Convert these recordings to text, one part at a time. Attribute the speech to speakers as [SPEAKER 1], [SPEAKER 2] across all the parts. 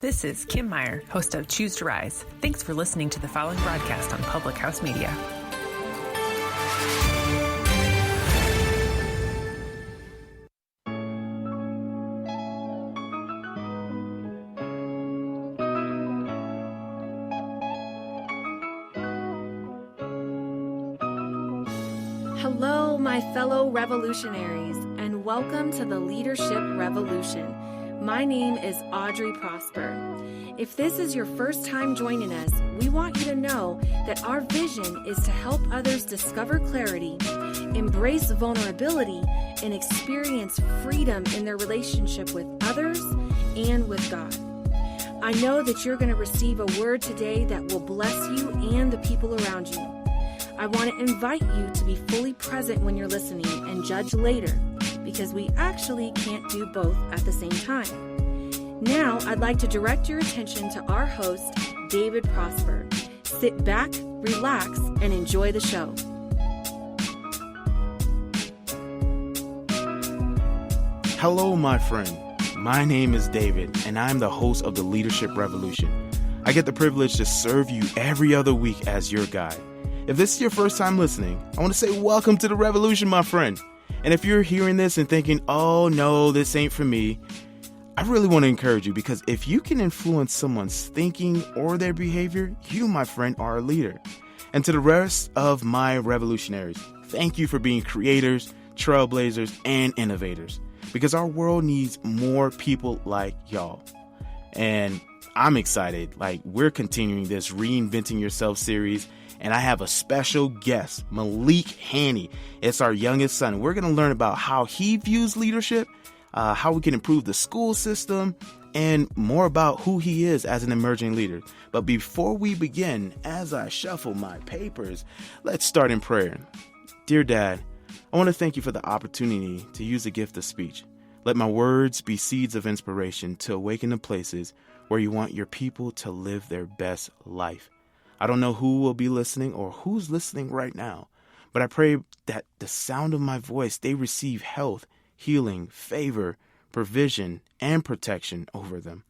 [SPEAKER 1] This is Kim Meyer, host of Choose to Rise. Thanks for listening to the following broadcast on Public House Media.
[SPEAKER 2] Hello, my fellow revolutionaries, and welcome to the Leadership Revolution. My name is Audrey Prosper. If this is your first time joining us, we want you to know that our vision is to help others discover clarity, embrace vulnerability, and experience freedom in their relationship with others and with God. I know that you're going to receive a word today that will bless you and the people around you. I want to invite you to be fully present when you're listening and judge later, because we actually can't do both at the same time. Now, I'd like to direct your attention to our host, David Prosper. Sit back, relax, and enjoy the show.
[SPEAKER 3] Hello, my friend. My name is David, and I'm the host of the Leadership Revolution. I get the privilege to serve you every other week as your guide. If this is your first time listening, I want to say welcome to the revolution, my friend. And if you're hearing this and thinking, oh no, this ain't for me, I really want to encourage you, because if you can influence someone's thinking or their behavior, you, my friend, are a leader. And to the rest of my revolutionaries, thank you for being creators, trailblazers, and innovators, because our world needs more people like y'all. And I'm excited. We're continuing this Reinventing Yourself series. And I have a special guest, Malik. It's our youngest son. We're going to learn about how he views leadership, how we can improve the school system, and more about who he is as an emerging leader. But before we begin, as I shuffle my papers, let's start in prayer. Dear Dad, I want to thank you for the opportunity to use the gift of speech. Let my words be seeds of inspiration to awaken the places where you want your people to live their best life. I don't know who will be listening or who's listening right now, but I pray that the sound of my voice, they receive health, healing, favor, provision, and protection over them.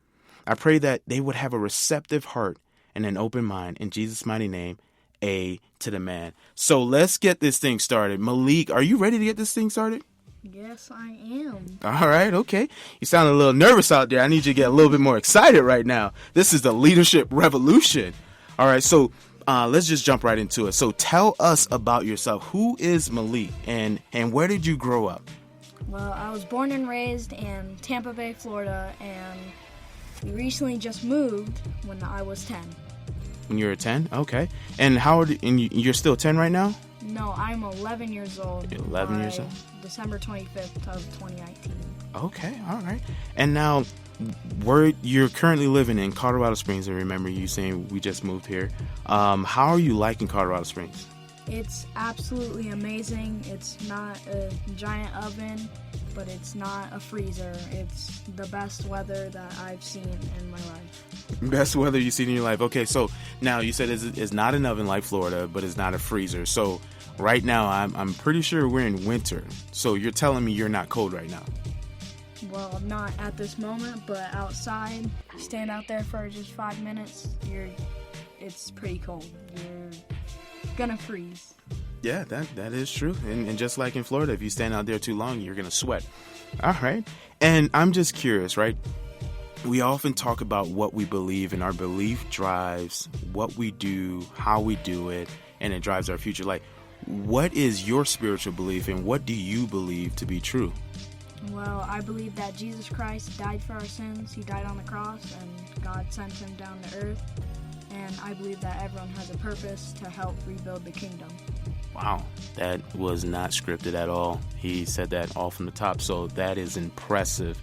[SPEAKER 3] I pray that they would have a receptive heart and an open mind. In Jesus' mighty name, A to the man. So let's get this thing started. Malik, are you ready to get this thing started?
[SPEAKER 4] Yes, I am.
[SPEAKER 3] All right, okay. You sound a little nervous out there. I need you to get a little bit more excited right now. This is the Leadership Revolution. All right, so let's just jump right into it. So tell us about yourself. Who is Malik, and where did you grow up?
[SPEAKER 4] Well, I was born and raised in Tampa Bay, Florida, and we recently just moved when I was 10.
[SPEAKER 3] When you were 10? Okay. And how old? And you're still 10 right now?
[SPEAKER 4] No, I'm 11 years old.
[SPEAKER 3] 11 years old?
[SPEAKER 4] December 25th of 2019.
[SPEAKER 3] Okay, all right. And now, where you're currently living in Colorado Springs, I remember you saying we just moved here. How are you liking Colorado Springs?
[SPEAKER 4] It's absolutely amazing. It's not a giant oven, but it's not a freezer. It's the best weather that I've seen in my life.
[SPEAKER 3] Best weather you've seen in your life. Okay, so now you said it's not an oven like Florida, but it's not a freezer. So right now, I'm pretty sure we're in winter. So you're telling me you're not cold right now?
[SPEAKER 4] Well, not at this moment, but outside, stand out there for just 5 minutes, it's pretty cold. You're gonna freeze.
[SPEAKER 3] Yeah, that is true. And just like in Florida, if you stand out there too long, you're gonna sweat. All right. And I'm just curious, right? We often talk about what we believe, and our belief drives what we do, how we do it, and it drives our future. What is your spiritual belief, and what do you believe to be true?
[SPEAKER 4] Well, I believe that Jesus Christ died for our sins. He died on the cross, and God sent him down to earth. And I believe that everyone has a purpose to help rebuild the kingdom.
[SPEAKER 3] Wow, that was not scripted at all. He said that all from the top, so that is impressive.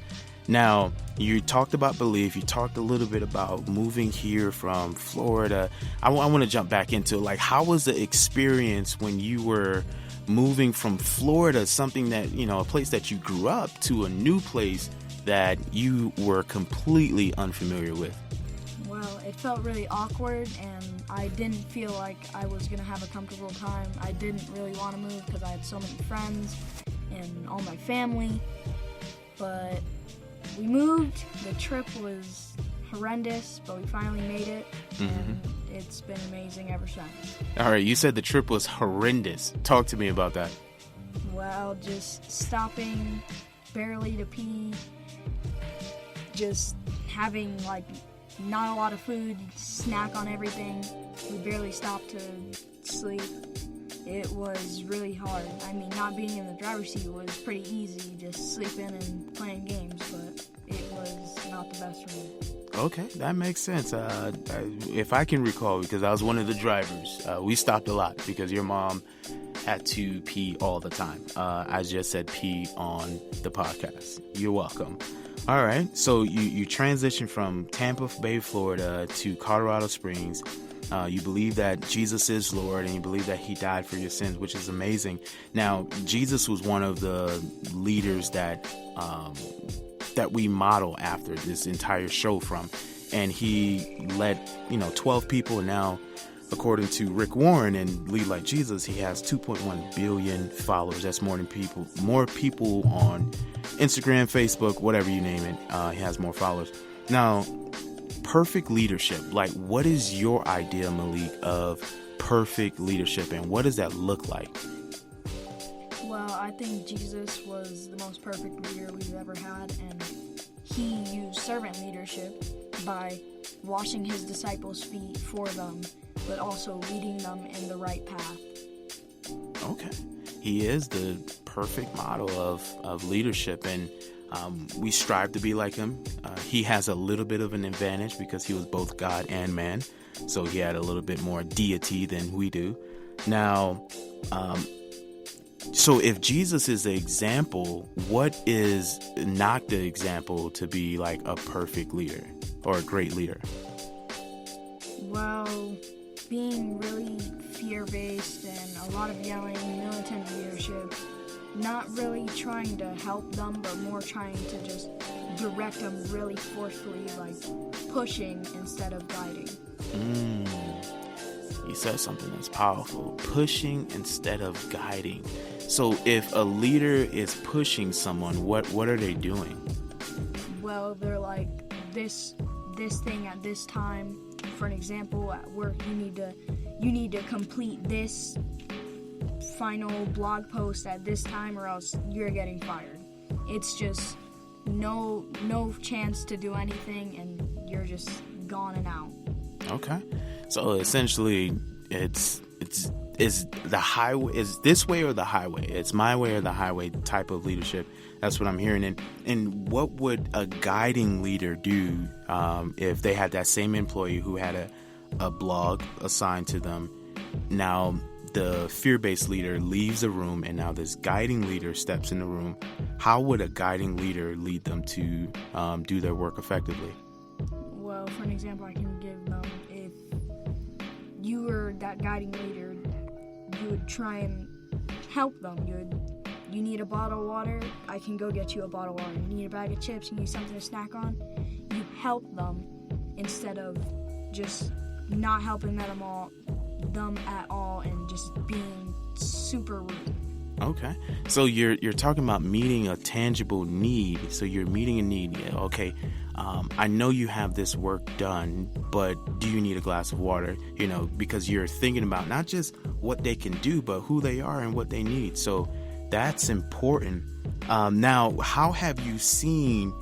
[SPEAKER 3] Now, you talked about belief. You talked a little bit about moving here from Florida. I want to jump back into how was the experience when you were moving from Florida, something that, a place that you grew up, to a new place that you were completely unfamiliar with?
[SPEAKER 4] Well, it felt really awkward, and I didn't feel like I was going to have a comfortable time. I didn't really want to move because I had so many friends and all my family. But we moved. The trip was horrendous, but we finally made it, and it's been amazing ever since.
[SPEAKER 3] All right, you said the trip was horrendous. Talk to me about that.
[SPEAKER 4] Well, just stopping barely to pee, just having, like, not a lot of food, snack on everything. We barely stopped to sleep. It was really hard. I mean, not being in the driver's seat was pretty easy, just sleeping and playing games, but it was not the best for me.
[SPEAKER 3] Okay, that makes sense. If I can recall, because I was one of the drivers, we stopped a lot because your mom had to pee all the time. I just said pee on the podcast. You're welcome. All right, so you transitioned from Tampa Bay, Florida to Colorado Springs. You believe that Jesus is Lord, and you believe that he died for your sins, which is amazing. Now, Jesus was one of the leaders that we model after this entire show from, and he led 12 people, and now according to Rick Warren and Lead Like Jesus, he has 2.1 billion followers. That's more people on Instagram, Facebook, whatever you name it. He has more followers. Now, perfect leadership, like, what is your idea, Malik, of perfect leadership, and what does that look like?
[SPEAKER 4] Well, I think Jesus was the most perfect leader we've ever had, and he used servant leadership by washing his disciples' feet for them, but also leading them in the right path.
[SPEAKER 3] Okay. He is the perfect model of leadership, and we strive to be like him. He has a little bit of an advantage because he was both God and man, so he had a little bit more deity than we do. Now, so if Jesus is the example, what is not the example to be like a perfect leader or a great leader?
[SPEAKER 4] Well, being really fear-based and a lot of yelling, militant leadership, not really trying to help them, but more trying to just direct them really forcefully, like pushing instead of guiding.
[SPEAKER 3] You said something that's powerful. Pushing instead of guiding. So if a leader is pushing someone, what are they doing?
[SPEAKER 4] Well, they're like, this thing at this time. For an example, at work, you need to complete this final blog post at this time, or else you're getting fired. It's just no chance to do anything, and you're just gone and out. Okay,
[SPEAKER 3] so essentially, it's the highway. Is this way or the highway? It's my way or the highway type of leadership. That's what I'm hearing. And what would a guiding leader do if they had that same employee who had a blog assigned to them? Now, the fear-based leader leaves the room, and now this guiding leader steps in the room. How would a guiding leader lead them to do their work effectively?
[SPEAKER 4] Well, for an example, I can give them, if you were that guiding leader, you would try and help them. You need a bottle of water, I can go get you a bottle of water. You need a bag of chips, you need something to snack on. You help them instead of just not helping them at all and just being super rude.
[SPEAKER 3] Okay, so you're talking about meeting a tangible need. So you're meeting a need. Okay, I know you have this work done, but do you need a glass of water? Because you're thinking about not just what they can do, but who they are and what they need. So that's important. Now, how have you seen,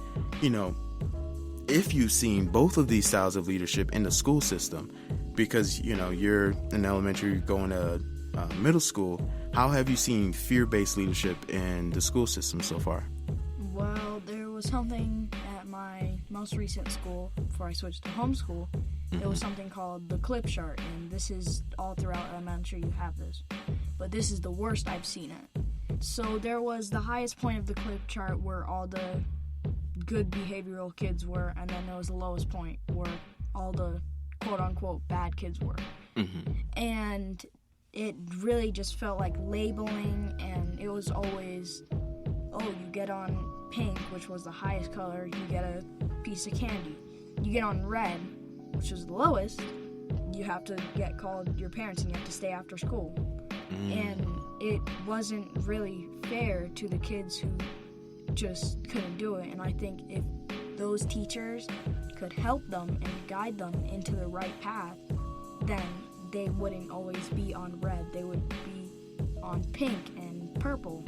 [SPEAKER 3] if you've seen both of these styles of leadership in the school system? Because, you're in elementary, going to middle school. How have you seen fear-based leadership in the school system so far?
[SPEAKER 4] Well, there was something at my most recent school before I switched to homeschool. It was something called the clip chart, and this is all throughout elementary, you have this. But this is the worst I've seen it. So there was the highest point of the clip chart where all the good behavioral kids were, and then there was the lowest point where all the quote-unquote bad kids were. And it really just felt like labeling, and it was always, you get on pink, which was the highest color, you get a piece of candy. You get on red, which was the lowest, you have to get called your parents and you have to stay after school. And it wasn't really fair to the kids who just couldn't do it. And I think if those teachers could help them and guide them into the right path, then they wouldn't always be on red. They would be on pink and purple.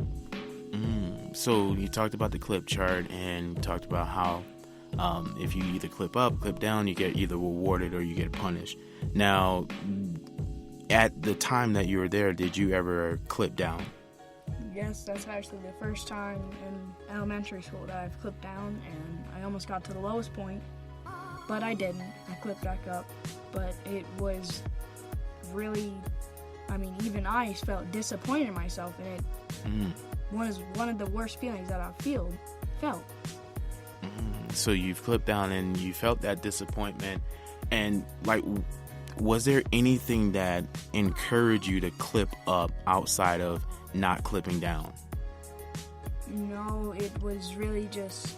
[SPEAKER 3] So you talked about the clip chart and talked about how if you either clip up, clip down, you get either rewarded or you get punished. Now, at the time that you were there, did you ever clip down?
[SPEAKER 4] Yes, that's actually the first time in elementary school that I've clipped down, and I almost got to the lowest point, but I didn't. I clipped back up, but it was really, even I felt disappointed in myself, and it was one of the worst feelings that I felt.
[SPEAKER 3] So you've clipped down and you felt that disappointment, and was there anything that encouraged you to clip up outside of not clipping down?
[SPEAKER 4] No, it was really just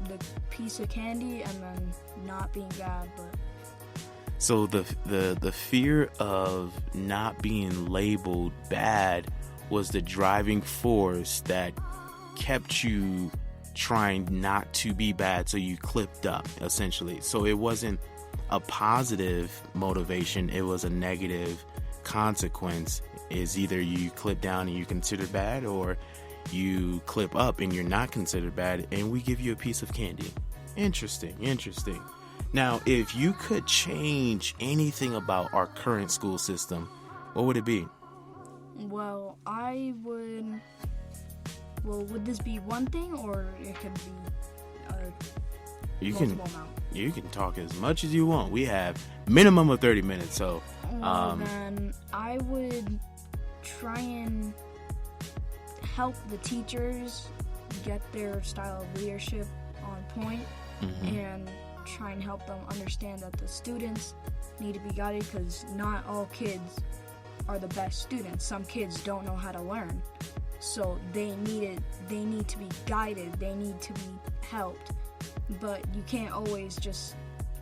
[SPEAKER 4] the piece of candy and then not being bad. But
[SPEAKER 3] so the fear of not being labeled bad was the driving force that kept you trying not to be bad, so you clipped up, essentially. So it wasn't a positive motivation, it was a negative consequence. Is either you clip down and you consider bad, or you clip up and you're not considered bad, and we give you a piece of candy. Interesting. Now, if you could change anything about our current school system, what would it be?
[SPEAKER 4] Well, would this be one thing, or it could be multiple amount?
[SPEAKER 3] You can talk as much as you want. We have minimum of 30 minutes, so
[SPEAKER 4] then I would try and help the teachers get their style of leadership on point, and try and help them understand that the students need to be guided, because not all kids are the best students. Some kids don't know how to learn, so they need to be guided, they need to be helped. But you can't always just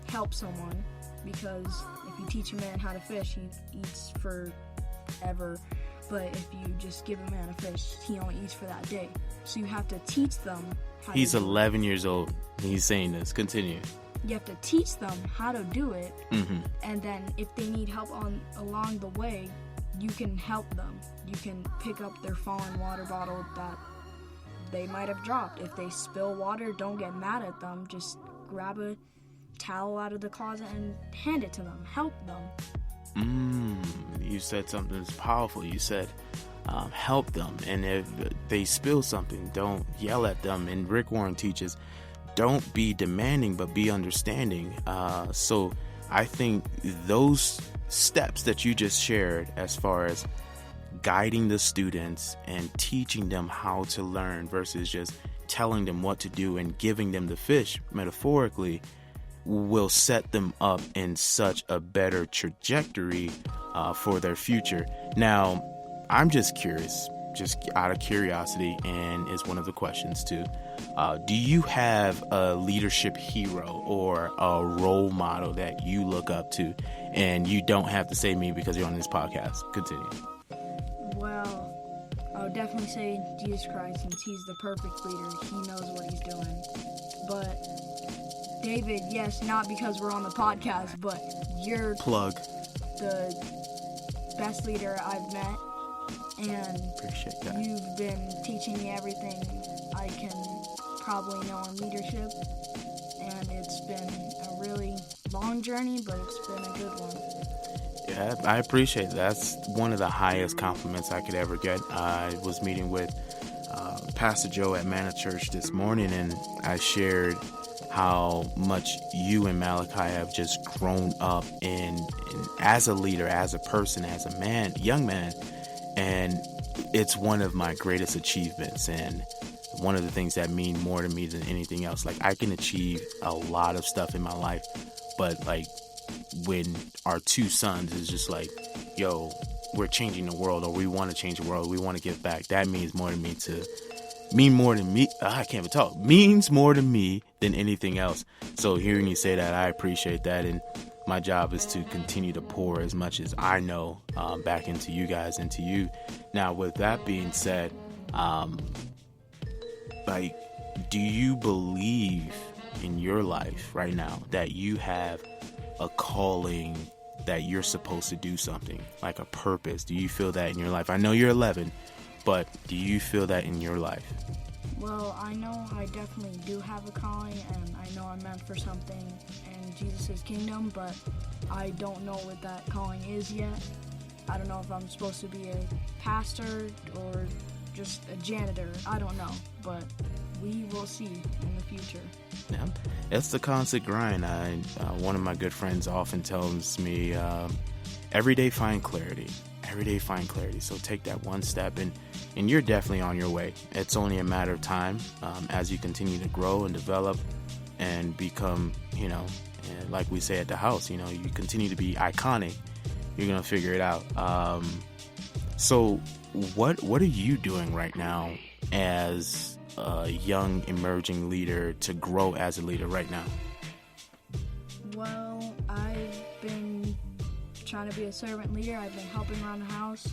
[SPEAKER 4] help someone, because if you teach a man how to fish, he eats forever. But if you just give a man a fish, he only eats for that day. So you have to teach them how
[SPEAKER 3] He's
[SPEAKER 4] to do
[SPEAKER 3] 11 years old. He's saying this. Continue.
[SPEAKER 4] You have to teach them how to do it, and then if they need help along the way, you can help them. You can pick up their fallen water bottle that they might have dropped. If they spill water, don't get mad at them. Just grab a towel out of the closet and hand it to them. Help them.
[SPEAKER 3] You said something that's powerful. You said help them, and if they spill something, don't yell at them. And Rick Warren teaches, don't be demanding, but be understanding. So I think those steps that you just shared, as far as guiding the students and teaching them how to learn versus just telling them what to do and giving them the fish, metaphorically, will set them up in such a better trajectory for their future. Now, I'm just curious, just out of curiosity, and is one of the questions too. Do you have a leadership hero or a role model that you look up to? And you don't have to say me because you're on this podcast. Continue.
[SPEAKER 4] Well, I would definitely say Jesus Christ, since he's the perfect leader. He knows what he's doing. But David, yes, not because we're on the podcast, but you're
[SPEAKER 3] plug
[SPEAKER 4] the best leader I've met, and
[SPEAKER 3] appreciate that.
[SPEAKER 4] You've been teaching me everything I can probably know in leadership, and it's been a really long journey, but it's been a good one.
[SPEAKER 3] Yeah, I appreciate that. That's one of the highest compliments I could ever get. I was meeting with Pastor Joe at Manna Church this morning, and I shared how much you and Malachi have just grown up in as a leader, as a person, as a man, young man, and it's one of my greatest achievements, and one of the things that mean more to me than anything else. Like, I can achieve a lot of stuff in my life, but like when our two sons is just like, yo, we're changing the world, or we want to change the world, we want to give back, that means more to me means more to me than anything else. So hearing you say that, I appreciate that, and my job is to continue to pour as much as I know back into you guys, into you. Now, with that being said, do you believe in your life right now that you have a calling, that you're supposed to do something, like a purpose? Do you feel that in your life? I know you're 11, but do you feel that in your life?
[SPEAKER 4] Well, I know I definitely do have a calling, and I know I'm meant for something in Jesus' kingdom, but I don't know what that calling is yet. I don't know if I'm supposed to be a pastor or just a janitor. I don't know, but we will see in the future.
[SPEAKER 3] Yeah, it's the constant grind. One of my good friends often tells me, every day find clarity. Every day find clarity. So take that one step, and you're definitely on your way. It's only a matter of time as you continue to grow and develop and become, like we say at the house, you continue to be iconic. You're going to figure it out. So what are you doing right now as a young emerging leader to grow as a leader right now?
[SPEAKER 4] Well, I've been trying to be a servant leader. I've been helping around the house.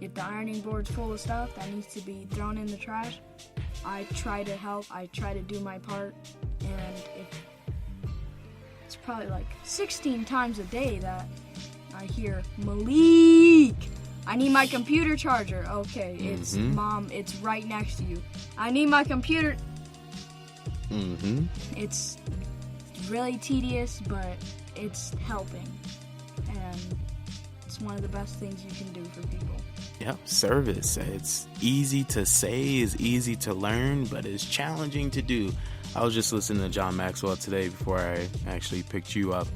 [SPEAKER 4] If the ironing board's full of stuff that needs to be thrown in the trash, I try to help. I try to do my part. And it's probably like 16 times a day that I hear, Malik, I need my computer charger. Okay, it's Mom, it's right next to you. I need my computer. It's really tedious, but it's helping. And it's one of the best things you can do for people.
[SPEAKER 3] Yep, service. It's easy to say, it's easy to learn, but it's challenging to do. I was just listening to John Maxwell today before I actually picked you up.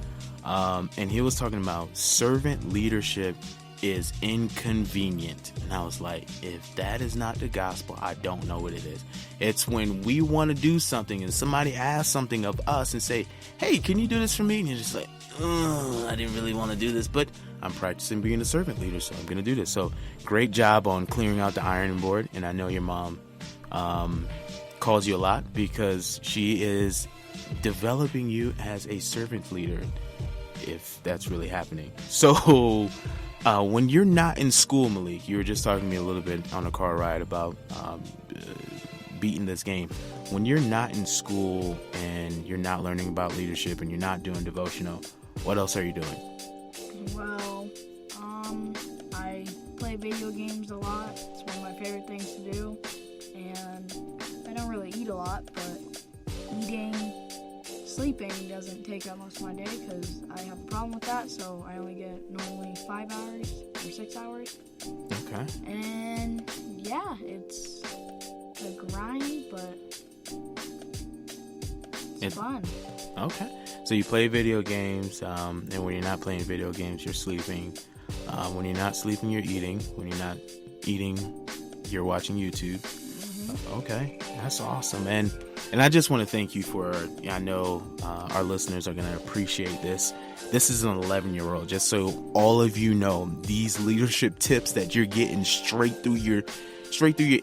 [SPEAKER 3] And he was talking about servant leadership is inconvenient. And I was like, if that is not the gospel, I don't know what it is. It's when we want to do something and somebody asks something of us and say, hey, can you do this for me? And you're just like, I didn't really want to do this, but I'm practicing being a servant leader, so I'm going to do this. So great job on clearing out the ironing board. And I know your mom calls you a lot because she is developing you as a servant leader, if that's really happening. So when you're not in school, Malik, you were just talking to me a little bit on a car ride about beating this game. When you're not in school and you're not learning about leadership and you're not doing devotional, what else are you doing?
[SPEAKER 4] Well, I play video games a lot. It's one of my favorite things to do. And I don't really eat a lot, but sleeping doesn't take up most of my day because I have a problem with that, so I only get normally 5 hours or 6 hours.
[SPEAKER 3] Okay.
[SPEAKER 4] And yeah, it's a grind, but it's fun.
[SPEAKER 3] Okay. So you play video games, and when you're not playing video games, you're sleeping. When you're not sleeping, you're eating. When you're not eating, you're watching YouTube. Okay, that's awesome. And I just want to thank you for, I know our listeners are going to appreciate this. This is an 11-year-old, just so all of you know, these leadership tips that you're getting straight through your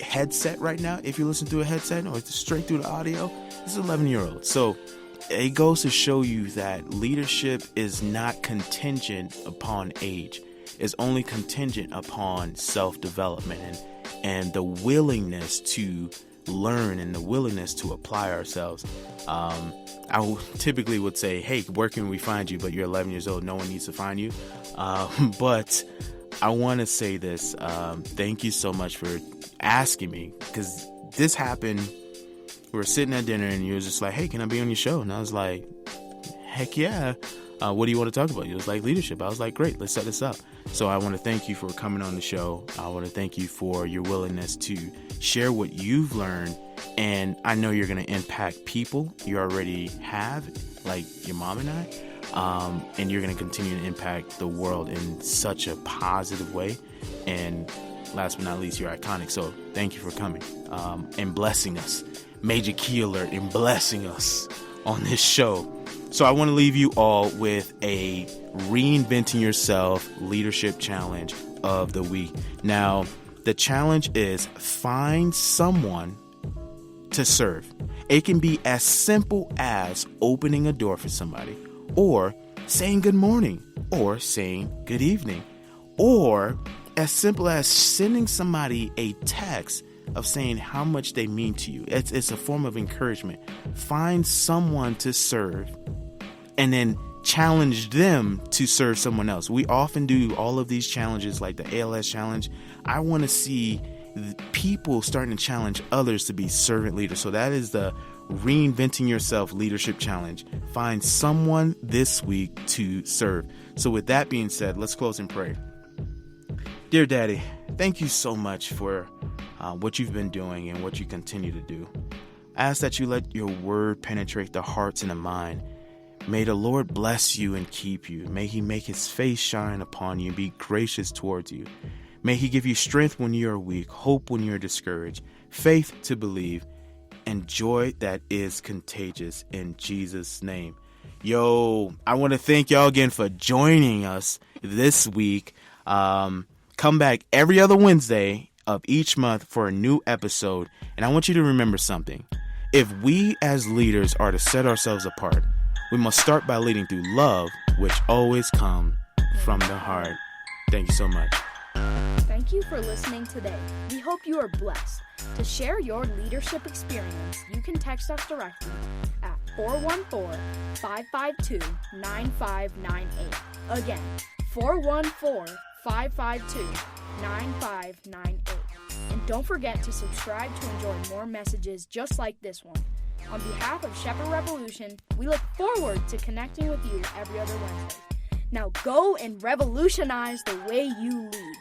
[SPEAKER 3] headset right now. If you listen through a headset or straight through the audio, this is an 11-year-old. So it goes to show you that leadership is not contingent upon age. It's only contingent upon self-development and the willingness to learn and the willingness to apply ourselves. I typically would say, hey, where can we find you? But you're 11 years old. No one needs to find you. But I want to say this. Thank you so much for asking me, because this happened. We were sitting at dinner and you were just like, hey, can I be on your show? And I was like, heck yeah. What do you want to talk about? He was like, leadership. I was like, great, let's set this up. So I want to thank you for coming on the show. I want to thank you for your willingness to share what you've learned. And I know you're going to impact people. You already have, like your mom and I. And you're going to continue to impact the world in such a positive way. And last but not least, you're iconic. So thank you for coming and blessing us. Major key alert in blessing us on this show. So I want to leave you all with a Reinventing Yourself Leadership Challenge of the week. Now, the challenge is find someone to serve. It can be as simple as opening a door for somebody, or saying good morning, or saying good evening, or as simple as sending somebody a text of saying how much they mean to you. It's a form of encouragement. Find someone to serve and then challenge them to serve someone else. We often do all of these challenges like the ALS challenge. I want to see people starting to challenge others to be servant leaders. So that is the Reinventing Yourself Leadership Challenge. Find someone this week to serve. So with that being said, let's close in prayer. Dear Daddy, thank you so much for what you've been doing and what you continue to do. I ask that you let your word penetrate the hearts and the mind. May the Lord bless you and keep you. May he make his face shine upon you and be gracious towards you. May he give you strength when you are weak, hope when you're discouraged, faith to believe, and joy that is contagious in Jesus' name. Yo, I want to thank y'all again for joining us this week. Come back every other Wednesday of each month for a new episode. And I want you to remember something. If we as leaders are to set ourselves apart, we must start by leading through love, which always comes from the heart. Thank you so much.
[SPEAKER 4] Thank you for listening today. We hope you are blessed. To share your leadership experience, you can text us directly at 414-552-9598. Again, 414-552-9598. And don't forget to subscribe to enjoy more messages just like this one. On behalf of Shepherd Revolution, we look forward to connecting with you every other Wednesday. Now go and revolutionize the way you lead.